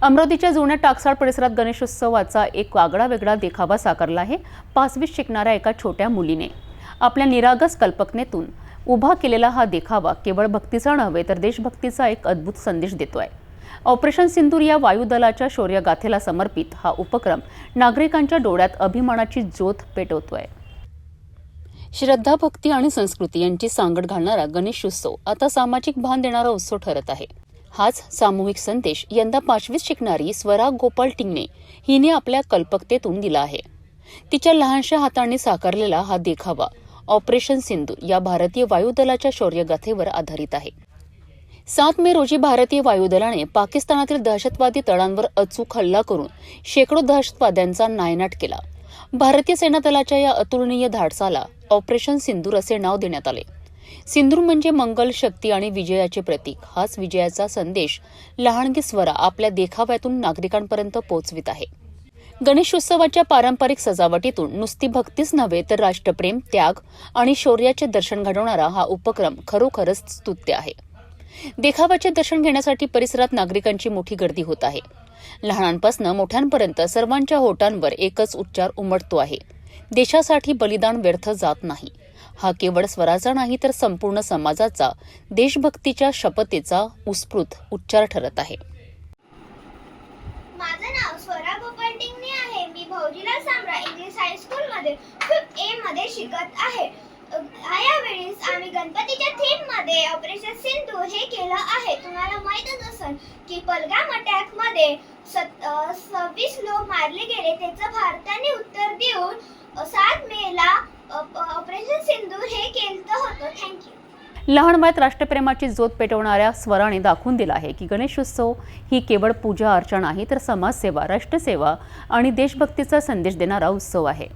अमरावतीच्या जुन्या टाकसाळ परिसरात गणेशोत्सवाचा एक आगळा वेगळा देखावा साकारला आहे। 5वीत शिकणाऱ्या एका छोट्या मुलीने आपल्या निरागस कल्पकतेतून उभा केलेला हा देखावा केवळ भक्तीचा नव्हे तर देशभक्तीचा एक अद्भुत संदेश देतोय। ऑपरेशन सिंदूर या वायुदलाच्या शौर्यगाथेला समर्पित हा उपक्रम नागरिकांच्या डोळ्यात अभिमानाची ज्योत पेटवतोय। श्रद्धा, भक्ती आणि संस्कृती यांची सांगड घालणारा गणेशोत्सव आता सामाजिक भान देणारा उत्सव ठरत आहे। हाच सामूहिक संदेश यंदा 5वीत शिकणारी स्वरा गोपाल टिंगणे हिने आपल्या कल्पकतेतून दिला आहे। तिच्या लहानशा हातांनी साकारलेला हा देखावा ऑपरेशन सिंदूर या भारतीय वायुदलाच्या शौर्यगाथेवर आधारित आहे। 7 मे रोजी भारतीय वायुदलाने पाकिस्तानातील दहशतवादी तळांवर अचूक हल्ला करून शेकडो दहशतवाद्यांचा नायनाट केला। भारतीय सेना दलाच्या या अतुलनीय धाडसाला ऑपरेशन सिंदूर असे नाव देण्यात आले। सिंदूर म्हणजे मंगल, शक्ती आणि विजयाचे प्रतीक। हाच विजयाचा संदेश लहानगी स्वरा आपल्या देखाव्यातून नागरिकांपर्यंत पोहोचवित आहे। गणेशोत्सवाच्या पारंपरिक सजावटीतून नुसती भक्तीच नव्हे तर राष्ट्रप्रेम, त्याग आणि शौर्याचे दर्शन घडवणारा हा उपक्रम खरोखरच स्तुत्य आहे। देखाव्याचे दर्शन घेण्यासाठी परिसरात नागरिकांची मोठी गर्दी होत आहे। लहानांपासून मोठ्यांपर्यंत सर्वांच्या होटांवर एकच उच्चार उमटतो आहे, देशासाठी बलिदान व्यर्थ जात नाही। हा केवळ स्वराचा नाही तर संपूर्ण समाजाचा देशभक्तीच्या शपथेचा उत्स्फूर्त उच्चार ठरत आहे। माझं नाव स्वरा गोपाल टिंगणे आहे। मी भौजीलाल सांब्रा इंग्लिश हायस्कूल मध्ये 5th A मध्ये शिकत आहे। यावेळी आम्ही गणपतीच्या थीम मध्ये ऑपरेशन सिंदूर हे केलं आहे। तुम्हाला माहीतच असेल की पहलगाम अटॅक मध्ये 26 लोक मारले गेले, त्याचं भारताने उत्तर देऊन 7 मे ला ऑपरेशन सिंदूर हे केलं होतं। थँक्यू। लहान वयात राष्ट्रप्रेमाची ज्योत पेटवणाऱ्या स्वराने दाखवून दिला आहे की गणेशोत्सव ही केवळ पूजा अर्चा नाही तर समाजसेवा, राष्ट्रसेवा आणि देशभक्तीचा संदेश देणारा उत्सव आहे।